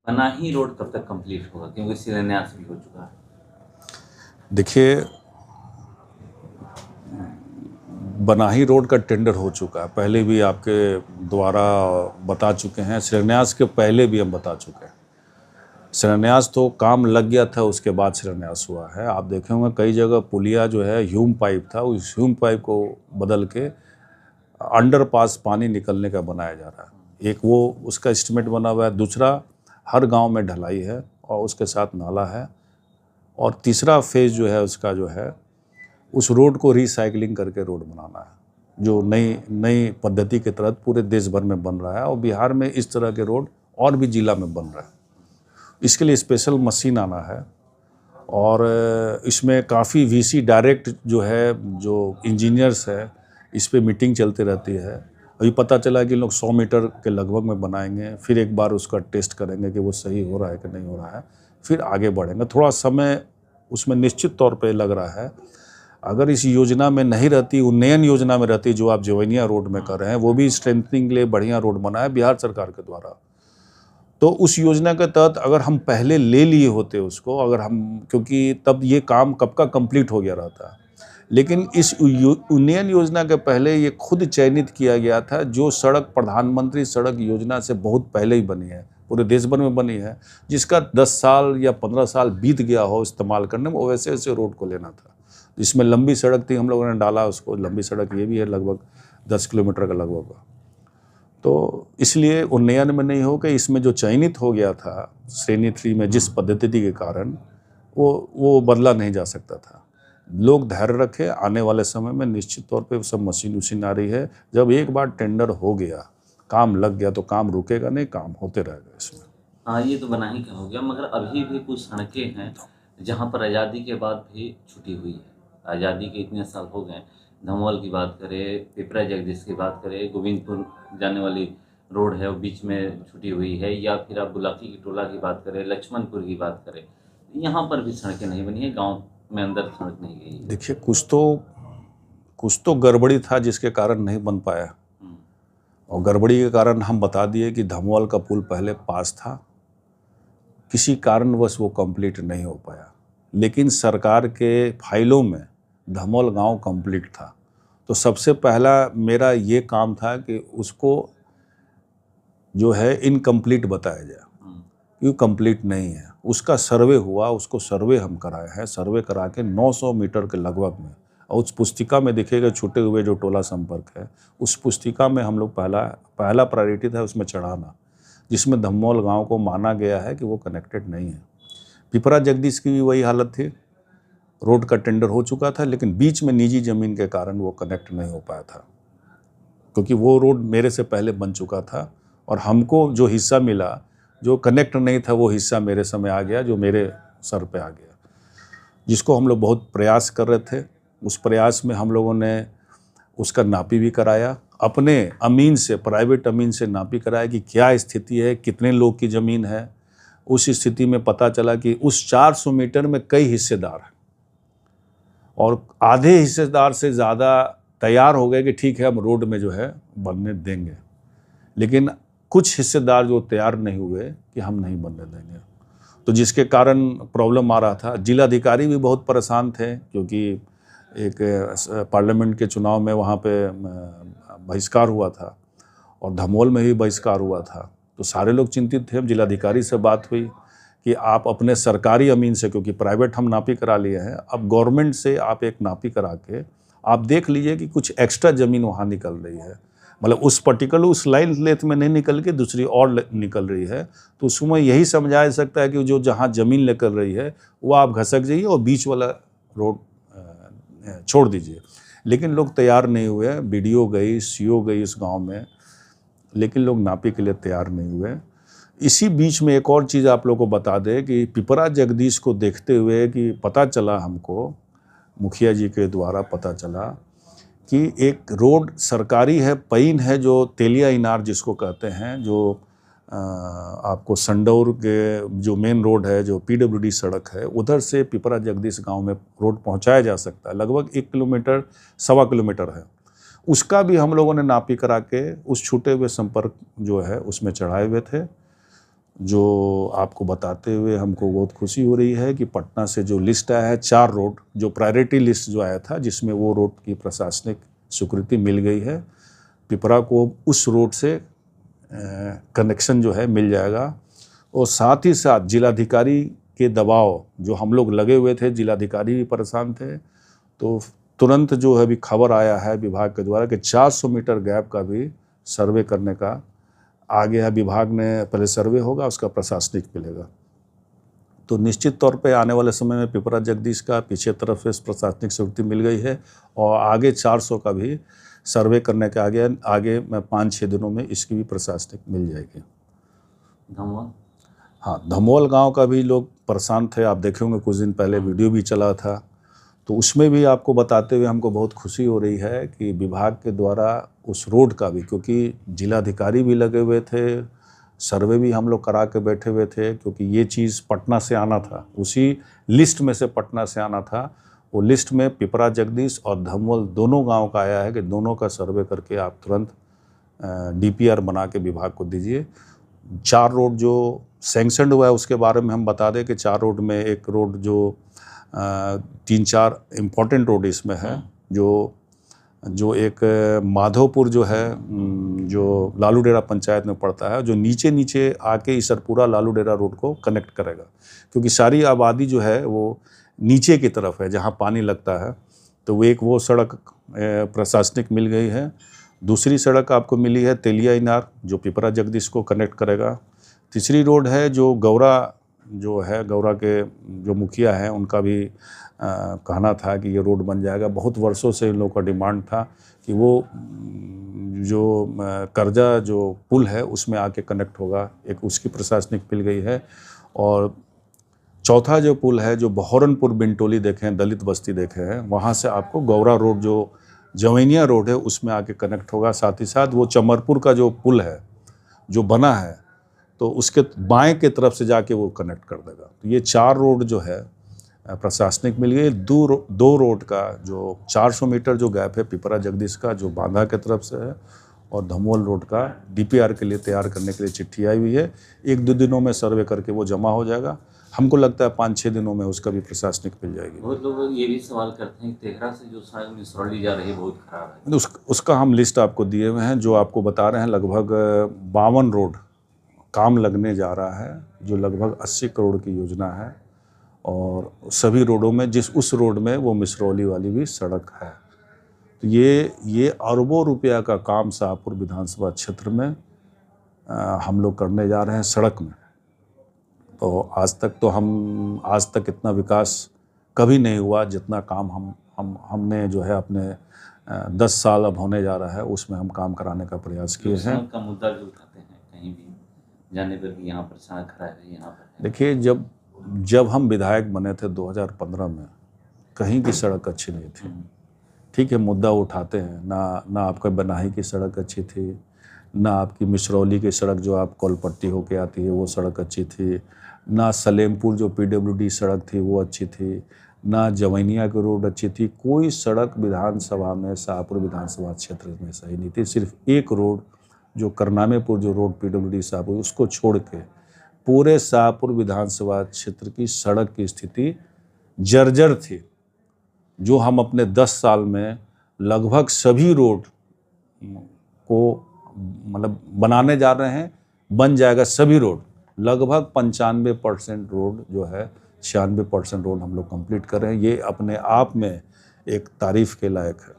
Panahi road कब तक complete होगा, क्योंकि शिलान्यास भी हो चुका है? देखिए, बनाही रोड का टेंडर हो चुका है, पहले भी आपके द्वारा बता चुके हैं, शिलान्यास के पहले भी हम बता चुके हैं। शिलान्यास तो काम लग गया था, उसके बाद शिलान्यास हुआ है। आप देखे होंगे कई जगह पुलिया जो है ह्यूम पाइप था, उस ह्यूम पाइप को बदल के अंडरपास पानी निकलने का बनाया जा रहा है। एक वो उसका एस्टिमेट बना हुआ है, दूसरा हर गांव में ढलाई है और उसके साथ नाला है, और तीसरा फेज़ जो है उसका जो है उस रोड को रिसाइकलिंग करके रोड बनाना है, जो नई नई पद्धति के तहत पूरे देश भर में बन रहा है, और बिहार में इस तरह के रोड और भी जिला में बन रहा है। इसके लिए स्पेशल मशीन आना है, और इसमें काफ़ी वीसी डायरेक्ट जो है, जो इंजीनियर्स है, इस पे मीटिंग चलती रहती है। अभी पता चला कि लोग 100 मीटर के लगभग में बनाएंगे, फिर एक बार उसका टेस्ट करेंगे कि वो सही हो रहा है कि नहीं हो रहा है, फिर आगे बढ़ेंगे। थोड़ा समय उसमें निश्चित तौर पे लग रहा है। अगर इस योजना में नहीं रहती, उन्नयन योजना में रहती, जो आप जवैनिया रोड में कर रहे हैं, वो भी स्ट्रेंथनिंग के लिए बढ़िया रोड बना है बिहार सरकार के द्वारा, तो उस योजना के तहत अगर हम पहले ले लिए होते उसको, अगर हम, क्योंकि तब ये काम कब का कंप्लीट हो गया रहता। लेकिन इस उन्नयन योजना के पहले ये खुद चयनित किया गया था, जो सड़क प्रधानमंत्री सड़क योजना से बहुत पहले ही बनी है, पूरे देश भर में बनी है, जिसका 10 साल या 15 साल बीत गया हो इस्तेमाल करने में, वैसे वैसे रोड को लेना था। इसमें लंबी सड़क थी, हम लोगों ने डाला उसको, लंबी सड़क ये भी है, लगभग 10 किलोमीटर का लगभग। तो इसलिए उन्नयन में नहीं हो कि इसमें जो चयनित हो गया था श्रेणी 3 में जिस पद्धति के कारण, वो बदला नहीं जा सकता था। लोग धैर्य रखे, आने वाले समय में निश्चित तौर पे सब मशीन उशीन आ रही है। जब एक बार टेंडर हो गया, काम लग गया, तो काम रुकेगा नहीं, काम होते रहेगा इसमें। हाँ, ये तो बनाही का हो गया, मगर अभी भी कुछ सड़कें हैं जहाँ पर आज़ादी के बाद भी छुटी हुई है। आज़ादी के इतने साल हो गए, धमोल की बात करें, पिपरा जगदीश की बात करें, गोविंदपुर जाने वाली रोड है वो बीच में छुटी हुई है, या फिर आप बुलाकी की टोला की बात करें, लक्ष्मणपुर की बात करें, यहाँ पर भी सड़कें नहीं बनी है, गाँव में अंदर सड़क नहीं गई है। देखिए, कुछ तो गड़बड़ी था जिसके कारण नहीं बन पाया, और गड़बड़ी के कारण हम बता दिए कि धमोल का पुल पहले पास था, किसी कारणवश वो कंप्लीट नहीं हो पाया। लेकिन सरकार के फाइलों में धमोल गांव कंप्लीट था, तो सबसे पहला मेरा ये काम था कि उसको जो है इनकम्प्लीट बताया जाए, क्यों कंप्लीट नहीं है। उसका सर्वे हुआ, उसको सर्वे हम कराए हैं, सर्वे करा के 900 मीटर के लगभग में, और उस पुस्तिका में दिखेगा छूटे हुए जो टोला संपर्क है, उस पुस्तिका में हम लोग पहला प्रायोरिटी था उसमें चढ़ाना, जिसमें धमोल गांव को माना गया है कि वो कनेक्टेड नहीं है। पिपरा जगदीश की भी वही हालत थी, रोड का टेंडर हो चुका था, लेकिन बीच में निजी ज़मीन के कारण वो कनेक्ट नहीं हो पाया था, क्योंकि वो रोड मेरे से पहले बन चुका था, और हमको जो हिस्सा मिला, जो कनेक्ट नहीं था, वो हिस्सा मेरे समय आ गया, जो मेरे सर पे आ गया, जिसको हम लोग बहुत प्रयास कर रहे थे। उस प्रयास में हम लोगों ने उसका नापी भी कराया, अपने अमीन से, प्राइवेट अमीन से नापी कराया कि क्या स्थिति है, कितने लोग की ज़मीन है। उस स्थिति में पता चला कि उस 400 मीटर में कई हिस्सेदार हैं, और आधे हिस्सेदार से ज़्यादा तैयार हो गए कि ठीक है हम रोड में जो है बनने देंगे, लेकिन कुछ हिस्सेदार जो तैयार नहीं हुए कि हम नहीं बनने देंगे, तो जिसके कारण प्रॉब्लम आ रहा था। जिलाधिकारी भी बहुत परेशान थे, क्योंकि एक पार्लियामेंट के चुनाव में वहाँ पे बहिष्कार हुआ था, और धमोल में भी बहिष्कार हुआ था, तो सारे लोग चिंतित थे। जिलाधिकारी से बात हुई कि आप अपने सरकारी अमीन से, क्योंकि प्राइवेट हम नापी करा लिए हैं, अब गवर्नमेंट से आप एक नापी करा के आप देख लीजिए कि कुछ एक्स्ट्रा ज़मीन वहाँ निकल रही है, मतलब उस पर्टिकुलर उस लाइन लेंथ में नहीं निकल के दूसरी और निकल रही है, तो उसमें यही समझाया जा सकता है कि जो जहाँ ज़मीन निकल रही है वो आप घसक जाइए और बीच वाला रोड छोड़ दीजिए। लेकिन लोग तैयार नहीं हुए, बीडीओ गई, सीओ गई इस गांव में, लेकिन लोग नापी के लिए तैयार नहीं हुए। इसी बीच में एक और चीज़ आप लोगों को बता दें कि पिपरा जगदीश को देखते हुए कि पता चला हमको, मुखिया जी के द्वारा पता चला कि एक रोड सरकारी है, पैन है, जो तेलिया इनार जिसको कहते हैं, जो आपको संडौर के जो मेन रोड है, जो पीडब्ल्यूडी सड़क है, उधर से पिपरा जगदीश गांव में रोड पहुंचाया जा सकता है, लगभग 1 किलोमीटर, 1.25 किलोमीटर है। उसका भी हम लोगों ने नापी करा के उस छूटे हुए संपर्क जो है उसमें चढ़ाए हुए थे। जो आपको बताते हुए हमको बहुत खुशी हो रही है कि पटना से जो लिस्ट आया है 4 रोड, जो प्रायोरिटी लिस्ट जो आया था जिसमें वो रोड की प्रशासनिक स्वीकृति मिल गई है, पिपरा को उस रोड से कनेक्शन जो है मिल जाएगा। और साथ ही साथ जिलाधिकारी के दबाव जो हम लोग लगे हुए थे, जिलाधिकारी भी परेशान थे, तो तुरंत जो है अभी खबर आया है विभाग के द्वारा कि 400 मीटर गैप का भी सर्वे करने का आ गया है। विभाग ने पहले सर्वे होगा, उसका प्रशासनिक मिलेगा, तो निश्चित तौर पे आने वाले समय में पिपरा जगदीश का पीछे तरफ से प्रशासनिक स्वीकृति मिल गई है और आगे 400 का भी सर्वे करने के आगे मैं 5-6 दिनों में इसकी भी प्रशासनिक मिल जाएगी। धमवा हाँ, धमोल गांव का भी लोग परेशान थे, आप देखे होंगे कुछ दिन पहले वीडियो भी चला था, तो उसमें भी आपको बताते हुए हमको बहुत खुशी हो रही है कि विभाग के द्वारा उस रोड का भी, क्योंकि जिलाधिकारी भी लगे हुए थे, सर्वे भी हम लोग करा के बैठे हुए थे, क्योंकि ये चीज़ पटना से आना था, उसी लिस्ट में से पटना से आना था। वो लिस्ट में पिपरा जगदीश और धमोल दोनों गांव का आया है कि दोनों का सर्वे करके आप तुरंत DPR बना के विभाग को दीजिए। 4 रोड जो सैंक्शन हुआ है उसके बारे में हम बता दें कि 4 रोड में एक रोड जो 3-4 इम्पोर्टेंट रोड इसमें है, जो एक माधोपुर जो है, जो लालूडेरा पंचायत में पड़ता है, जो नीचे आके इसरपुरा लालूडेरा रोड को कनेक्ट करेगा, क्योंकि सारी आबादी जो है वो नीचे की तरफ है जहाँ पानी लगता है, तो वो सड़क प्रशासनिक मिल गई है। दूसरी सड़क आपको मिली है तेलिया इनार, जो पिपरा जगदीश को कनेक्ट करेगा। तीसरी रोड है जो गौरा के जो मुखिया हैं उनका भी कहना था कि ये रोड बन जाएगा। बहुत वर्षों से इन लोगों का डिमांड था कि वो जो कर्जा जो पुल है उसमें आके कनेक्ट होगा, एक उसकी प्रशासनिक मिल गई है। और चौथा जो पुल है जो बहरनपुर बिंटोली देखें, दलित बस्ती देखे हैं, वहाँ से आपको गौरा रोड जो जवैनिया रोड है उसमें आके कनेक्ट होगा। साथ ही साथ वो चमरपुर का जो पुल है जो बना है तो उसके बाएं के तरफ से जाके वो कनेक्ट कर देगा। तो ये 4 रोड जो है प्रशासनिक मिल गई। 2 रोड का जो 400 मीटर जो गैप है पिपरा जगदीश का जो बांधा के तरफ से है, और धमोल रोड का DPR के लिए तैयार करने के लिए चिट्ठी आई हुई है। 1-2 दिनों में सर्वे करके वो जमा हो जाएगा। हमको लगता है 5-6 दिनों में उसका भी प्रशासनिक मिल जाएगी। बहुत लोग ये भी सवाल करते हैं कि तेघरा से जो सड़क मिसरौली जा रही है बहुत खराब है। उसका हम लिस्ट आपको दिए हुए हैं, जो आपको बता रहे हैं लगभग 52 रोड काम लगने जा रहा है, जो लगभग 80 करोड़ की योजना है। और सभी रोडों में उस रोड में वो मिसरौली वाली भी सड़क है। तो ये अरबों रुपया का काम शाहपुर विधानसभा क्षेत्र में हम लोग करने जा रहे हैं सड़क में। तो आज तक इतना विकास कभी नहीं हुआ जितना काम हमने जो है अपने 10 साल अब होने जा रहा है उसमें हम काम कराने का प्रयास किए हैं। सड़क का मुद्दा जो उठाते हैं कहीं भी जाने पर कि यहाँ पर सड़क खराब है, यहाँ पर है। देखिए, जब हम विधायक बने थे 2015 में, कहीं की सड़क अच्छी नहीं थी। ठीक है, मुद्दा उठाते हैं, ना आपका बनाही की सड़क अच्छी थी, ना आपकी मिसरौली की सड़क जो आप कोलपट्टी होके आती है वो सड़क अच्छी थी, ना सलेमपुर जो PWD सड़क थी वो अच्छी थी, ना जवैनिया की रोड अच्छी थी। कोई सड़क विधानसभा में शाहपुर विधानसभा क्षेत्र में सही नहीं थी। सिर्फ एक रोड जो करनामेपुर जो रोड PWD शाहपुर, उसको छोड़ के पूरे शाहपुर विधानसभा क्षेत्र की सड़क की स्थिति जर्जर थी, जो हम अपने 10 साल में लगभग सभी रोड को मतलब बनाने जा रहे हैं। बन जाएगा सभी रोड, लगभग 95% रोड जो है, 96% रोड हम लोग कंप्लीट कर रहे हैं। ये अपने आप में एक तारीफ के लायक है।